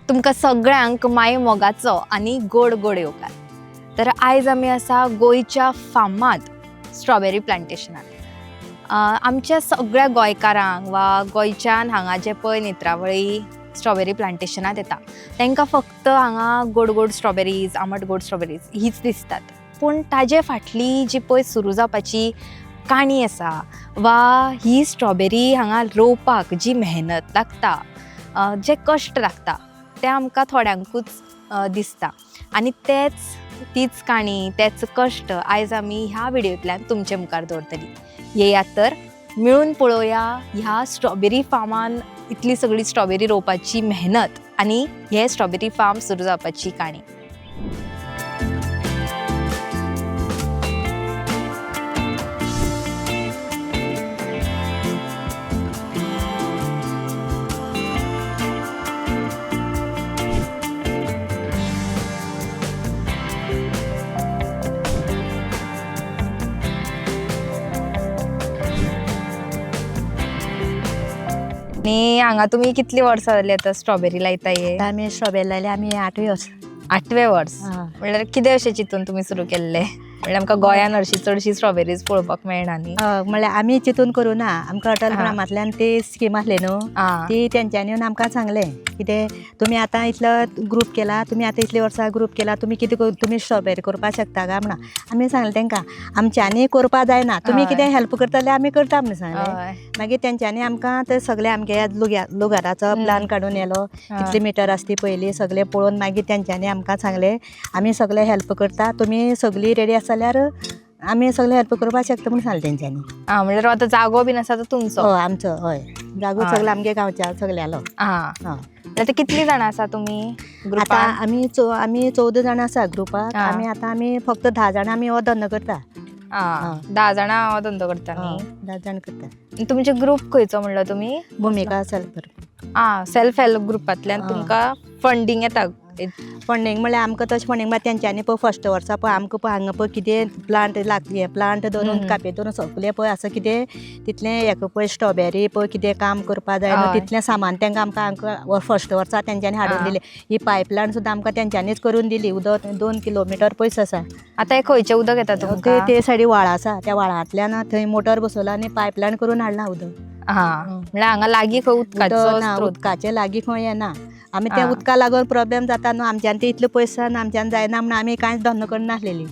तुमकां सगळ्यांक माय मोगाचो आनी गोड गोड येवकार. तर आयज आमी आसा गोंयच्या फामाद स्ट्रॉबेरी प्लांटेशनात. आमच्या सगळ्या गोंयकारांक वा गोंयच्यान हांगा जे पळय नेत्रावळी स्ट्रॉबेरी प्लांटेशनात येता तांकां फक्त हांगा गोड गोड स्ट्रॉबेरीज, आंबट गोड स्ट्रॉबेरीज हीच दिसतात. पूण ताजे फाटली जी पळय सुरू जावपाची काणी आसा वा ही स्ट्रॉबेरी हांगा रोवपाक जी मेहनत लागता, जे कश्ट लागता ते आमकां थोड्यांकूच दिसता. आनी तीच काणी, तेच कश्ट आयज आमी ह्या व्हिडिओंतल्यान तुमचे मुखार दवरतली. येयात तर मिळून पळोवया ह्या स्ट्रॉबेरी फार्मान इतली सगळी स्ट्रॉबेरी रोवपाची मेहनत आनी हे स्ट्रॉबेरी फार्म सुरू जावपाची काणी. आणि हांगा तुमी कितली वर्सां जाली आतां स्ट्रॉबेरी लायता हे? आमी स्ट्रॉबेरी लायले आमी 8 वर्स. 8वें वर्स. म्हणल्यार कितें अशें चिंतून तुमी सुरू केल्लें? म्हणल्यार आमकां गोंयान हरशी चडशी स्ट्रॉबेरीज पळोवपाक मेळना न्ही. म्हणल्यार आमी चिंतून करूं ना, आमकां अटल ग्रामांतल्यान ती स्कीम आसली न्हू, ती तेंच्यांनी येवन आमकां सांगलें कितें तुमी आतां इतलो ग्रूप केला, तुमी आतां इतली वर्सां ग्रूप केला, तुमी कितें तुमी स्ट्रॉबेरी करपाक शकता काय म्हणून. आमी सांगलें तेंकां आमच्यांनी करपा जायना, तुमी कितें हेल्प करता जाल्यार आमी करता म्हणून सांगलें. मागीर तेंच्यांनी आमकां ते सगळे आमगे लुगाराचो प्लान काडून येलो, कितली मिटर आसा ती पयली सगळें पळोवन मागीर तेंच्यांनी आमकां सांगलें आमी सगळे हेल्प करता, तुमी सगळीं रेडी आसा जाल्यार आमी सगळे हेल्प करपाक शकता म्हणून सांगलें तेंच्यांनी. म्हणल्यार आतां जागो बीन आसा तो तुमचो? हय आमचो, हय जागो सगळो आमगे गांवच्या सगळ्यालो. आतां कितलीं जाणां आसा तुमी आतां? आमी 14 जाणां आसा ग्रुपाक. आमी फक्त 10 जाणां आमी हो धंदो करता. 10 जाणां हो धंदो करता न्ही? 10 जाण करता. तुमचे ग्रूप खंयचो म्हणलो तुमी? भुमिका सेल्फ ग्रूप. सेल्फ हेल्प ग्रुपांतल्यान तुमकां फंडींग येता? फंडींग म्हणल्यार आमकां तशें फंडींग म्हळ्यार तेंच्यांनी पळय फर्स्ट वर्सा पळय आमकां पळय हांगा पळय कितें प्लांट लागले, प्लांट धरून कापे धरून सगळें पळय असं कितें तितलें हेका पळय स्ट्रॉबेरी पळय कितें काम करपा जाय न्हू तितलें सामान तेंकां आमकां फर्स्ट वर्सा तेंच्यांनी हाडून दिलें. ही पायपलायन सुद्दां आमकां तेंच्यांनीच करून दिली. उदक 2 किलोमिटर पयस आसा. आतां हे खंयचें उदक येता तुमकां? ते सायडी व्हाळ आसा, त्या व्हाळांतल्यान थंय मोटर बसयला आनी पायपलायन करून हाडला उदक. म्हणल्यार हांगा लागीं खंय उदकाचें लागीं खंय येना. आमी त्या उदका लागून प्रॉब्लेम जाता न्हू, आमच्यान ते इतले पयस आमच्यान जायना म्हणून आमी कांयच धंदो करनासलेली.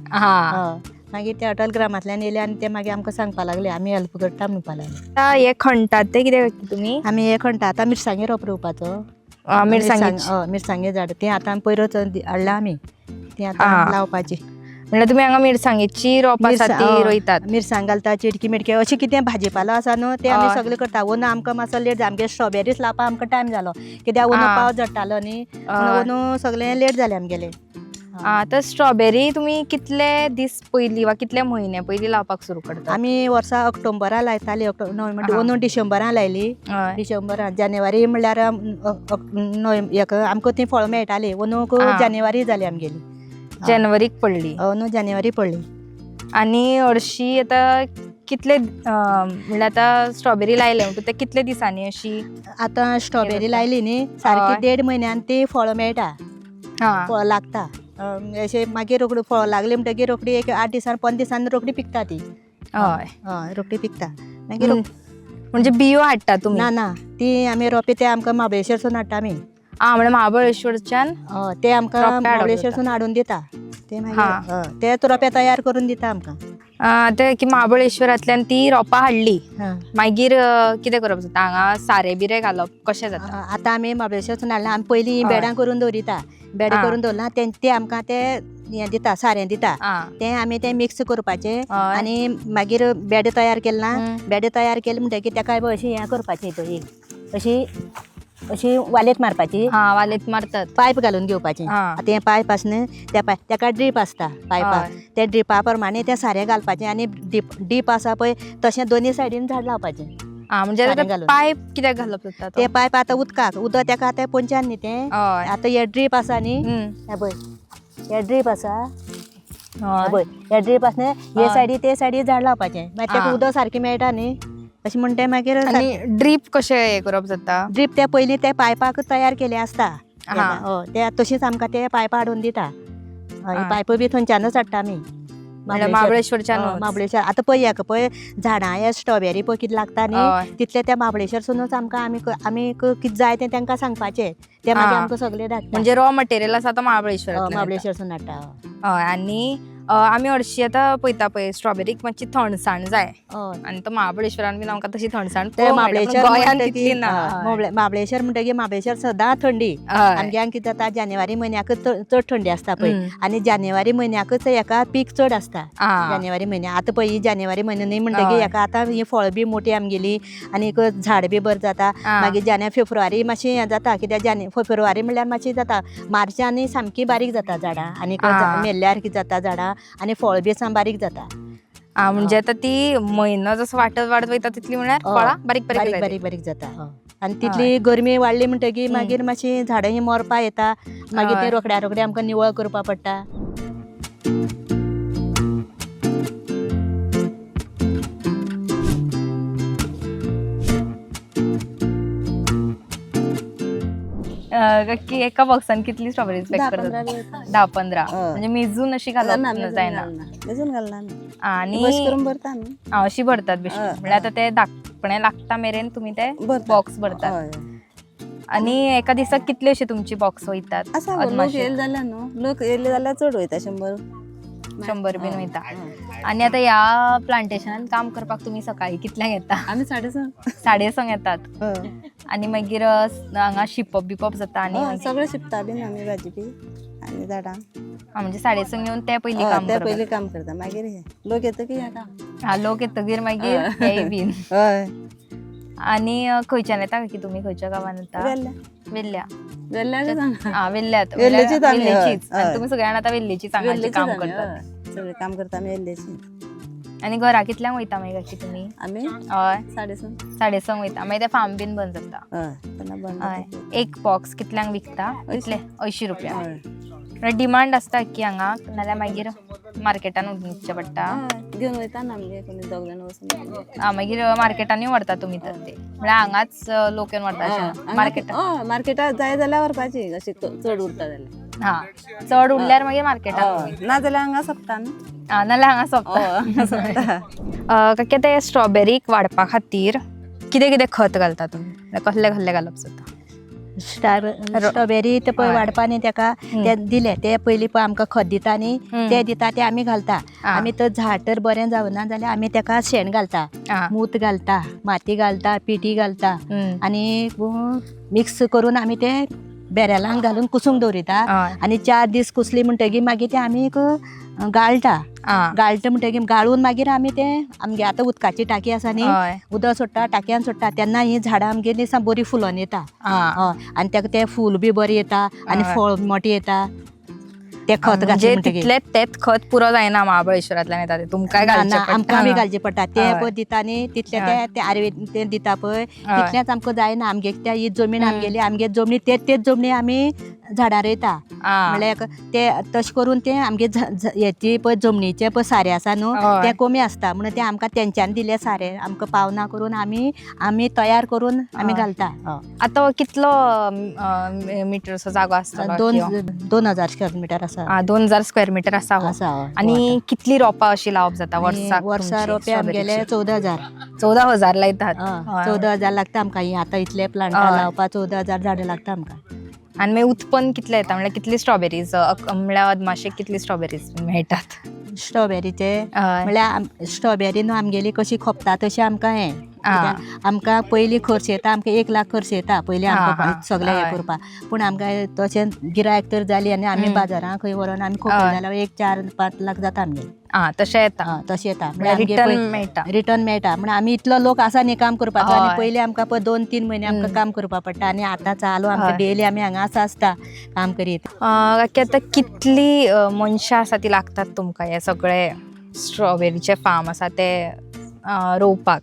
मागीर ते अटल ग्रामांतल्यान येयले आनी ते मागीर आमकां सांगपा लागले आमी हेल्प करता म्हणपा लागले. हे खणटात ते कितें करता तुमी? आमी हे खणटा आतां मिरसांगे रोप रोवपाचो. मिरसांगे झाड ते आतां पयरूच हाडला आमी, ती आतां लावपाची. म्हणल्यार तुमी हांगा मिरसांगेची रोप आसा ती रोयतात? मिरसांग घालता, चिडकी मिडकी अशें कितें भाजीपालो आसा न्हू ते आमी सगळें करता. अंदू आमकां मातसो लेट जालो, आमगे स्ट्रॉबेरीज लावपाक आमकां टायम जालो कित्याक अंदू पावस झडटालो न्ही, अंदू सगळें लेट जालें आमगेलें. तर स्ट्रॉबेरी तुमी कितले दीस पयलीं वा कितले म्हयने पयलीं लावपाक सुरू करता? आमी वर्सा ऑक्टोबरां लायताली. अंदू डिसेंबरां लायली. डिसेंबरां जानेवारी म्हणल्यार आमकां ती फळ मेळटाली. अंदूक जानेवारी जाली आमगेली. जानेवारीक पडली? अंदू जानेवारी पडली. आनी हरशीं आतां कितले म्हणल्यार आतां स्ट्रॉबेरी लायले म्हणटा ते कितले दिसांनी अशी? आतां स्ट्रॉबेरी लायली न्ही सारकी 1.5 म्हयन्यान ती फळ मेळटा, फळ लागता. अशें मागीर रोखडी फळ लागली म्हणटकीर रोखडी एक 8 दिसान 15 दिसान रोखडी पिकता ती. हय रोखडी पिकता. मागीर म्हणजे बियो हाडटा तुमी? ना ती आमी रोपे ते आमकां महाबळेश्वरसून हाडटा आमी. म्हणजे महाबळेश्वरच्यान ते आमकां महाबळेश्वरसून हाडून दिता. ते मागीर तेच रोपे तयार करून दिता आमकां. ते की महाबळेश्वरांतल्यान ती रोपां हाडली मागीर कितें करप जाता? हांगा सारें बिरें घालप कशें जाता? आतां आमी महाबळेश्वरसून हाडला, आमी पयलीं बेडां करून दवरिता. बेड करून दवरला ते आमकां ते हें दिता, सारें दिता. तें आमी तें मिक्स करपाचें आनी मागीर बेड तयार केलें ना, बेड तयार केलें म्हणटकीर तेका अशी हें करपाचें, अशी वालेत मारपाची. वालेत मारतात. पायप घालून घेवपाचें. आतां हें पायप आसा न्ही तेका ड्रीप आसता पायपाक, त्या ड्रिपा प्रमाणे तें सारें घालपाचें आनी डीप आसा पळय तशें दोनी सायडीन झाड लावपाचें. म्हणजे पायप कित्याक घालप जाता? ते पायप आतां उदकाक उदक तेका आतां पोंच्यान न्ही तें. आतां हे ड्रीप आसा न्ही, हे पळय हे ड्रीप आसा पळय, हे ड्रीप आसा न्ही हे सायडी ते सायडी झाड लावपाचें मागीर तेका उदक सारकें मेळटा न्ही अशें म्हणटा. मागीर ड्रीप कशें हें करप जाता? ड्रीप ते पयलीं ते पायपाक तयार केले आसता ते तशीच आमकां ते पायपां हाडून दिता. पायप बी थंयच्यानच हाडटा आमी. महाबळेश्वरच्या महाबळेश्वर आतां पळय हेका पळय झाडां हे स्ट्रॉबेरी पळय कितें लागता न्ही तितले त्या महाबळेश्वरसूनच आमी कितें जाय तें तांकां सांगपाचें, ते मागीर आमकां सगळें धाडटा. म्हणजे रॉ मटेरियल आसा तो महाबळेश्वरसून हाडटा. हय आनी आमी हरशीं आतां पळयता पळय स्ट्रॉबेरीक मातशी थंडसाण जाय आनी तो महाबळेश्वरान बीन आमकां तशी थंडसाण महाबळेश्वर म्हणटकीर महाबळेश्वर सदां थंडी. आमगे हांगा कितें जाता जानेवारी म्हयन्याकच चड थंडी आसता पळय आनी जानेवारी म्हयन्याकच हेका पीक चड आसता. जानेवारी म्हयन्याक आतां पळय जानेवारी म्हयनो न्ही म्हणटकीर हेका आतां ही फळ बी मोठी आमगेली आनी झाड बी बरें जाता. मागीर फेब्रुवारी मातशी हें जाता कित्याक फेब्रुवारी म्हणल्यार मातशी जाता. मार्चांनी सामकी बारीक जाता झाडां आनी मेल्ल्यार कितें जाता झाडां आनी फळ बी साम बारीक जाता. म्हणजे आतां ती म्हयनो जसो वाडत वयता तितली म्हणल्यार फळां बारीक बारीक जाता. आनी तितली गरमी वाडली म्हणटकीर मागीर मातशी झाडां ही मरपा येता. मागीर ते रोखड्या आमकां निवळ करपा पडटा. की एका बॉक्सान कितली स्ट्रॉबेरीज पॅक करतात? 10-15. म्हणजे मेजून अशी घालप जायना. आणि अशी भरतात म्हणजे आता ते धाकणे लागता मेरेन तुम्ही ते बॉक्स भरतात. आणि एका दिसाक कितले अशे तुमची बॉक्स वयतात? लोक येयले जाल्यार न्हू, लोक येयले जाल्यार चड वयता, 100 बीन वयता. आणि आता ह्या प्लांटेशनात काम करपाक तुम्ही सकाळी कितल्यांक येता? आमी 6:30. 6:30 येतात. आणि मागीर हांगा शिपप बिपप जाता आणि सगळें शिपता बीन आमी भाजी बी आनी झाडां. म्हणजे 6:30 येवन ते पयलीं काम करता. मागीर लोक येतकीर येता. लोक येतकीर मागीर हेय बीन. आणि खंयच्यान येता की तुम्ही खंयच्या गांवान येता? वेल्ल्या. वेल्ल्यात. आणि तुम्ही सगळ्यांना आता वेल्लेचीच काम करतात. सगळें काम करता आमी वेल्लेची. आणि घरा कितल्यांक वयता मागीर कशी तुम्ही? आमी हय 6:30 वयता. मागीर ते फार्म बीन बंद जाता. एक बॉक्स कितल्यांक विकता? इतले 80 रुपया. डिमांड आसता की हांगा नाल्यार मागीर मार्केटान विकचें पडटा? घेवन वयता ना आमगे कोणी दोग जाण वचून. मागीर मार्केटांनी व्हरता तुमी तर ते म्हळ्यार हांगाच लोक येवन व्हरता मार्केटात जाय जाल्यार व्हरपाची अशी चड उरता जाल्यार. चड उरल्यार मागीर मार्केटान ना जाल्यार हांगा सोंपता न्हू. नाल्यार हांगा सोंपता. काकी ते स्ट्रॉबेरीक वाडपा खातीर कितें कितें खत घालता तुमी? कसले कसले घालप जाता? स्ट्रॉबेरी ते पळय वाडपा न्ही तेका ते दिले ते पयलीं पळय आमकां खत दिता न्ही ते दिता ते आमी घालता. आमी तर झाड तर बरें जावना जाल्यार आमी तेका शेण घालता, मूत घालता, माती घालता, पिठी घालता आनी मिक्स करून आमी ते बेरेलांक घालून कुसूंक दवरिता. आनी 4 दीस कुसली म्हणटकीर मागीर ते आमी गाळटा म्हणटकीर गाळून मागीर आमी ते आमगे आतां उदकाची टाकी आसा न्ही, उदक सोडटा टाकयान सोडटा तेन्ना ही झाडां आमगेली बरी फुलोन येता. आनी तेका ते फूल बी बरें येता आनी फळ मोटी येता. ते खत घातले तेच खत पुरो जायना महाबळेश्वरांतल्यान येता ते तुमकां आमकां बी घालचे पडटा. ते पळय दिता न्ही तितले ते आयुर्वेद ते दिता पळय तितलेंच आमकां जायना. आमगे ही जमीन आमगेली आमगे जमनी तेच जमनी आमी झाडां रोयता. म्हणल्यार ते तशें करून ते आमगे हेची पळय जमनीचे पळय सारें आसा न्हू ते कमी आसता म्हणून ते आमकां तेंच्यांनी दिले सारें आमकां पावना करून आमी तयार करून आमी घालता. आतां कितलो मिटरचो जागो आसता? 2000 स्क्वेअर मिटर आसा. 2000 स्क्वेअर मिटर आसा. आणि कितली रोपां अशी लावप जाता वर्सा रोपे आमगेले 14,000. 14,000 लायतात. 14,000 लागता आमकां. आतां इतले प्लांटां लावपाक 14,000 झाडां लागता आमकां. आणि मागीर उत्पन्न कितलें येता म्हळ्यार कितली स्ट्रॉबेरीज म्हळ्यार अदमाशेक कितली स्ट्रॉबेरीज मेळटात? स्ट्रॉबेरीचे म्हळ्यार स्ट्रॉबेरी न्हू आमगेली कशी खोपता तशी आमकां हें आमकां पयलीं खर्च येता आमकां 1 लाख खर्च येता पयलीं आमकां सगळें हें करपाक. पूण आमकां तशें गिरायक तर जाली आनी आमी बाजारांत खंय व्हरोन आमी खोपले जाल्यार 1-4-5 लाख जाता आमगे. तशें येता. तशें येता रिटर्न मेळटा. म्हण आमी इतलो लोक आसा न्ही काम करपाचो आनी पयलीं आमकां पळय 2-3 म्हयने आमकां काम करपा पडटा आनी आतां चालू आमकां डेली आमी हांगा आसता काम करीत. काकी आतां कितली मनशां आसा ती लागतात तुमकां हे सगळे स्ट्रॉबेरीचे फार्म आसा ते रोवपाक?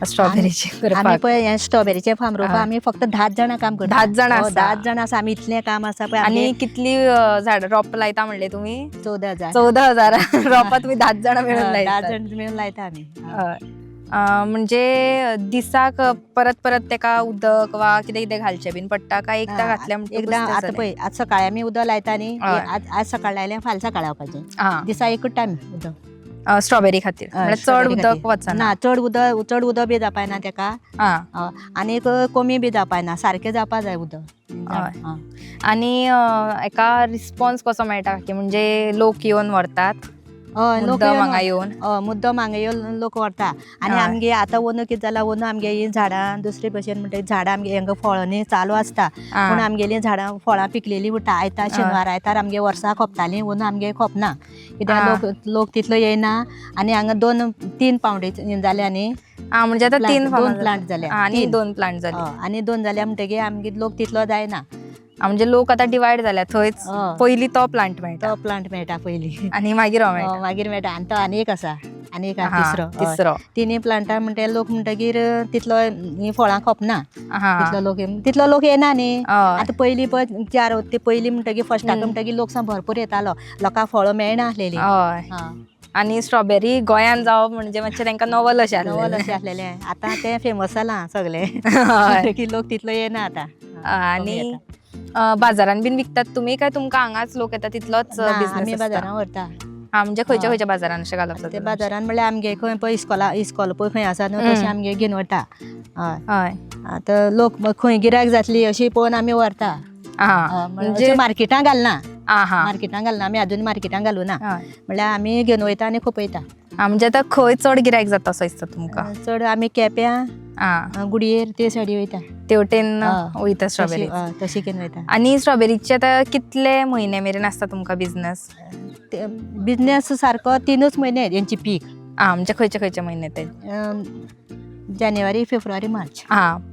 स्ट्रॉबेरीचे आमी पळय हे स्ट्रॉबेरीचे फार्म रोवपाक आमी फक्त 10 जाणां काम करता. 10 जाणां 10 जाणां आसा आमी इतलें काम आसा पळय. आनी कितली झाडां रोप लायता म्हणले तुमी? 14,000. 14,000 रोपां तुमी 10 जाणां मेळून लायता? 10 जाण मेळून लायता आमी. म्हणजे दिसाक परत परत तेका उदक वा कितें कितें घालचें बीन पडटा काय एकदा घातल्या म्हणटकूच एकदा तें आता जालें? पळय आज सकाळी आमी उदक लायता न्ही हय. आज सकाळ लायलें फाल्यां सकाळ लावपाचें हां दिसा एकूच टायम उदक स्ट्रॉबेरी खातीर म्हणजे चड स्ट्रॉबेरी उदक खातीर. वचना. ना चड उदक बी जावपाय ना तेका हां आनीक कमी बी जावपाय ना सारकें जावपा जाय उदक हय. आनी हेका रिस्पॉन्स कसो मेळटा की म्हणजे लोक येवन व्हरतात हय लोक मुद्दम हांगा येवन? मुद्दम हांगा येवन लोक व्हरता आनी हय. आमगे आतां अंदू कितें जालां अंदू आमगे ही झाडां दुसरे भशेन म्हणटा झाडां आमगे हांगा फळांनी चालू आसता पूण आमगेलीं झाडां फळां पिकलेलीं उरता आयतार शेनवार आयतार आमगे वर्सां खोंपतालीं अंदू आमगे खोंपना कित्याक लोक तितलो येयना आनी हांगा 2-3 पावंडे जाल्या न्ही म्हणजे आतां तीन दोन प्लांट जाल्या आनी 2 प्लांट जाले आनी 2 जाल्या म्हणटकीर आमगे लोक तितलो जायना म्हणजे लोक आतां डिवायड जाल्या थंयच पयलीं तो प्लांट मेळटा तो प्लांट मेळटा पयलीं आनी मागीर हो मेळटा. मागीर मेळटा आनी तो आनी एक आसा आनी एक हां, तिसरो तिसरो तिनी प्लांटां म्हणटा लोक म्हणटकीर तितलो ही फळां खोंपना हां तितलो लोक येना न्ही हय. आतां पयलीं पळय ते पयलीं म्हणटकीर फस्टाक म्हणटकीर लोक सामको भरपूर येतालो लोकांक फळां मेळना आसलेलीं हय आनी स्ट्रॉबेरी गोंयान जावप म्हणजे मातशें तांकां नवल अशें नवल अशें आसलेलें आतां तें फेमस जालां सगलें हय. की लोक तितलो येना आतां आनी बाजारान बीन विकतात तुमी काय तुमकां हांगाच लोक येता तितलोच आमी बिझनेस बाजारान व्हरता म्हणजे खंयच्या खंयच्या बाजारान अशें घालप ते जाता? बाजारान म्हणल्यार आमगे खंय पळय इस्कॉल पळय खंय आसा न्हू तशें आमगे घेवन वता हय हय आतां लोक खंय गिरायक जातली अशी पळोवन आमी व्हरता म्हणजे मार्केटां घालना मार्केटां घालना आमी आजून मार्केटां घालूना म्हणल्यार आमी घेवन वयता आनी खोपयता म्हणजे आतां खंय चड गिरायक जाता असो दिसता तुमकां? चड आमी केप्यां गुडयेर ते सायडी वयता तेवटेन वयता स्ट्रॉबेरी तशी घेवन वयता आनी स्ट्रॉबेरीचे आतां कितले म्हयने मेरेन आसता तुमकां बिझनेस? बिझनेस सारको 3 म्हयने हेंची पीक म्हणजे खंयचे खंयचे म्हयने ते? जानेवारी फेब्रुवारी मार्च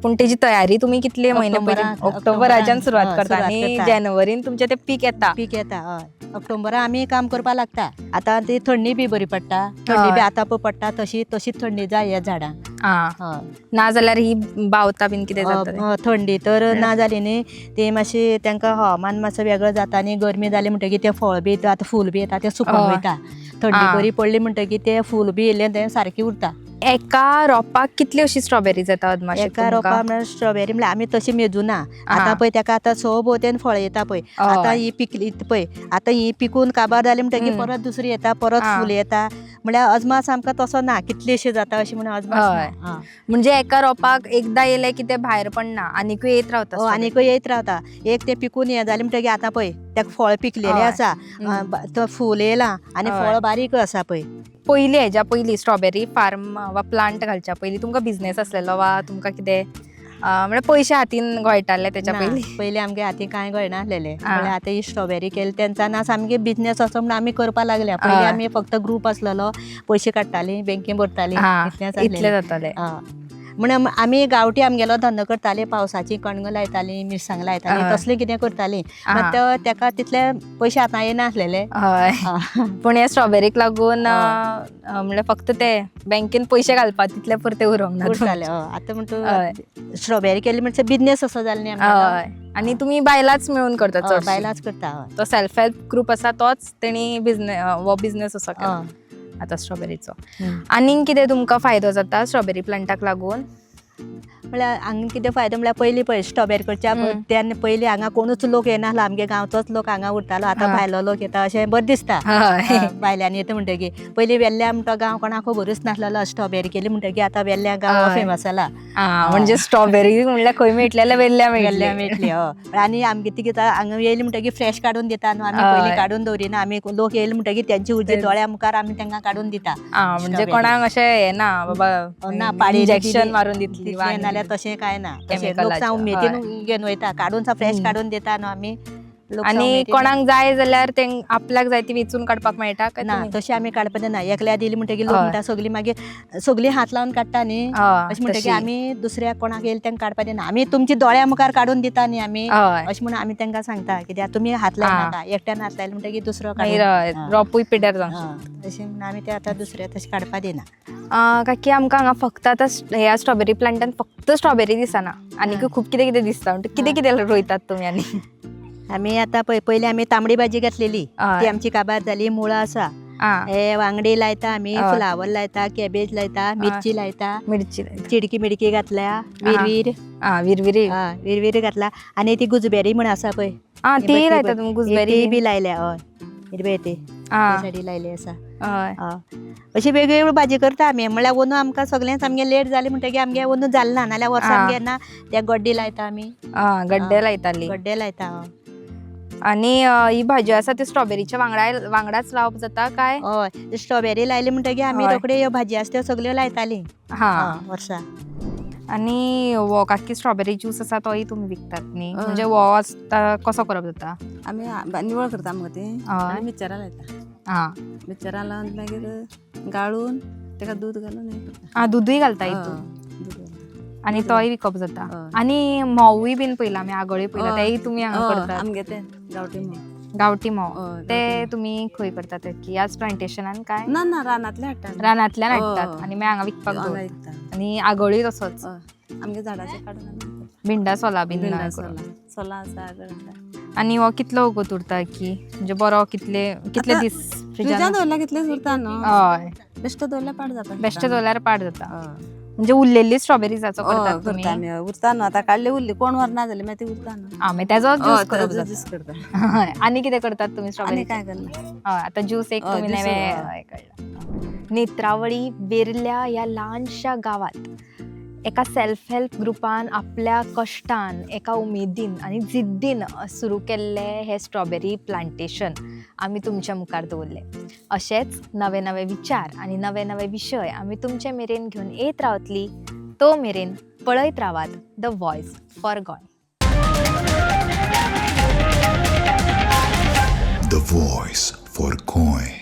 पूण तेजी तयारी तुमी कितले म्हयने पयलीं ऑक्टोबराच्यान सुरवात करता आनी जानेवारीन तुमचें तें पीक येता हय ऑक्टोबरा आमी काम करपा लागता आतां ती थंडी बी बरी पडटा थंडी बी आतां पळय पडटा तशीच थंडी जाय ह्या झाडांक नाजाल्यार ही बावता बीन कितें जाता? थंडी तर ना जाली न्ही ती मातशी तांकां हवामान मातसो वेगळो जाता न्ही गरमी जाली म्हणटकीर तें फळ बी आतां फूल बी येता तें सुकून वयता थंडी बरी पडली म्हणटकीर तें फूल बी येयलें तें सारकें उरता. एका रोपाक कितली अशी स्ट्रॉबेरी जाता अदमाशेक एका रोपा म्हळ्यार स्ट्रॉबेरी म्हळ्यार आमी तशी मेजूना आतां पळय तेका आतां भोवतेन फळ येता पळय आतां ही पिकली पळय आतां ही पिकून काबार जाली म्हणटकीर परत दुसरी येता परत फूल येता म्हळ्यार अजमास आमकां तसो ना कितलीशी जाता अशी म्हणून अजमास ना. म्हणजे एका रोपाक एकदा येयले की ते भायर पडना आनीकूय येत रावता आनीकूय येत रावता एक ते पिकून हे जालें म्हणटकीर आतां पळय तेका फळ पिकलेलें आसा तो फूल येयलां आनी फळ बारीक आसा पळय. पयलीं हेज्या पयलीं स्ट्रॉबेरी फार्म वा प्लांट घालच्या पयलीं तुमकां बिझनेस आसलेलो वा तुमकां कितें म्हणजे पयशे हातीन गोळटाले तेच्या पयलीं? पयलीं आमगे हातीन कांय गळना आसलेलें म्हळ्यार आतां ही स्ट्रॉबेरी केली तेन्ना आमगे बिझनेस असो म्हणून आमी करपा लागल्या पयलीं आमी फक्त ग्रूप आसलेलो पयशे काडटालीं बँकेन भरतालीं इतलें जातालें म्हणून आमी गांवठी आमगेलो धंदो करतालीं पावसाची कणगां लायतालीं मिरसांग लायतालीं तसलें कितें करतालीं तेका तितले पयशे हातां येना आसलेले. हय पूण हे स्ट्रॉबेरीक लागून म्हणल्यार फक्त ते बँकेन पयशे घालपा तितले पुरते उरोंक ना उरताले आतां म्हणटा स्ट्रॉबेरी केली म्हणजे बिझनेस असो जालो न्ही हय आनी तुमी बायलांच मेळून करता बायलांच करता तो सेल्फ हेल्प ग्रूप आसा तोच तेणी हो बिझनेस असो केला आतां स्ट्रॉबेरीचो. आनीक कितें तुमकां फायदो जाता स्ट्रॉबेरी प्लांटाक लागून? म्हळ्यार हांगा कितें फायदो म्हळ्यार पयलीं पळय स्ट्रॉबेरी करच्या तेन्ना पयलीं हांगा कोणूच लोक येनासलो आमगे गांवचोच लोक हांगा उरतालो आतां भायलो लोक येता अशें बरें दिसता भायल्यान येता म्हणटकीर पयलीं वेल्ल्या म्हणटा गांव कोणाक खबरूच नासलेलो स्ट्रॉबेरी केली म्हणटकीर आतां वेल्ल्या गांव फेमस जाला. म्हणजे स्ट्रॉबेरी म्हणल्यार खंय मेळटलें वेल्ल्या मेळटली आनी आमगे ती कितें हांगा येयली म्हणटकीर फ्रेश काडून दिता न्हू आमी पयलीं काडून दवरिना आमी लोक येयले म्हणटकीर तेंची उजी दोळ्या मुखार आमी तांकां काडून दिता. म्हणजे कोणाक अशें हें ना बाबा ना पाडी इंजेक्शन मारून दितली नाल्यार तशें कांय ना लोक उमेदीन घेवन वयता काडून फ्रेश काडून दिता न्हू आमी. आनी कोणाक जाय जाल्यार आपल्याक जाय ती वेचून काडपाक मेळटा ना तशें आमी काडपाक ना एकल्या दिली म्हणटकीर लोक म्हणटा सगळीं मागीर सगळीं हात लावन काडटा न्ही अशें म्हणटकीर आमी दुसऱ्याक कोणाक येयले तांकां काडपाक दिना आमी तुमची दोळ्या मुखार काडून दिता न्ही आमी अशें म्हणून आमी तांकां सांगता कित्याक तुमी हात लायनाका एकट्यान हात लायले म्हणटकीर दुसरो रोपूय पिड्यार जावंक अशें म्हणून आमी ते आतां दुसऱ्या तशें काडपाक दिना. काकी आमकां हांगा फक्त आतां ह्या स्ट्रॉबेरी प्लांटान फक्त स्ट्रॉबेरी दिसना आनीक खूब कितें कितें दिसता कितें कितें रोयतात तुमी आनी? आमी आतां पळय पयलीं आमी तांबडी भाजी घातलेली ती आमची काबार जाली मुळां आसा आं, हे वांगडी लायता आमी, हय. फ्लावर लायता, कॅबेज लायता, मिरची लायता, मिरची चिडकी मिडकी घातल्या, विरवीर विरविरी विरवीर घातला आणि ती गुजबेरी म्हण आसा पळय ती बटी लायता पळय, तुम्ही गुजबेरी ती बीन? बी लायल्या हय हिरवे ते आं, सायडी लायली आसा. हय. अशी वेगवेगळी भाजी करता आमी म्हळ्यार अंदू आमकां सगळेंच आमगे लेट जालें म्हणटकीर आमगे अंदू जालें ना नाल्यार वर्सा आमगे ना त्या गड्डी लायता आमी गड्डे लायताली गड्डे लायता आणि ही भाजी आसा ती स्ट्रॉबेरीच्या वांगडाच लावप जाता काय? हय स्ट्रॉबेरी लायली म्हणटकीर आमी हय. रोखड्यो ह्यो भाजी आसा त्यो सगळ्यो लायताली हा वर्सा. आणि वो काकी स्ट्रॉबेरी ज्यूस आसा तोय तुम्ही विकतात न्ही हय. म्हणजे वो आसता कसो करप जाता? आमी निवळ करता मगो ती हय. आनी मिक्सरार लायता. हा मिक्सरार लावन मागीर गाळून तेका दूद घालून हें करता. दूदय घालता हय, हितून दूद घालून. आणि तोय विकप जाता. हय. आणि म्होंवूय बीन पयला आमी आगळ्यो पयला हय. तेय तुमी हांगा करतात. आमगे ते गांवठी म्हणून गांवठी म्होंव हय, ते गांवठी तुम्ही खंय करतात की ह्याच प्लांटेशनान काय? ना ना रानांतले हाडटा. रानांतल्यान हय. हाडटात आणि मागीर हांगा विकपाक हांगा दवरतात. विकता. आणि आगळ्योय तसोच हय. आमगे झाडाचे काडून आमी विकता. भिंडा सोला बीन भिंडा करून. सोला आसा आगळ आसा. आणि हो कितलो वगत उरता की म्हणजे बरो कितले आता दीस फ्रिजान दवरल्या कितलेच उरता न्हू. हय बेश्टे दवरल्या पाड जाता. बेश्टे दवरल्यार पाड जाता. हय. म्हणजे उरलेली स्ट्रॉबेरीजाचो करतात करता तुम्ही? आमी उरता न्हू आतां काडले उरली कोण व्हरना जाली मागीर ती उरता न्हू. आमी तेजो ज्यूस करप तेजो जाता. ज्यूस करता. हय. आणि कितें करतात तुम्ही आनी स्ट्रॉबेरी? काय करना. हय आता ज्यूस एक हय, तुम्ही ज्यूस, नवे हय. हय, कळ्ळें. नेत्रावळी बेर्ल्या ह्या ल्हानशा गावात एका सेल्फ हेल्प ग्रुपान आपल्या कश्टान एका उमेदीन आनी जिद्दीन सुरू केल्ले हे स्ट्रॉबेरी प्लांटेशन आमी तुमच्या मुखार दवरले. अशेच नवे नवे विचार आनी नवे नवे विशय आमी तुमचे मेरेन घेवन येत रावतली. तो मेरेन पळयत रावात the voice for Goa. The Voice for Goy.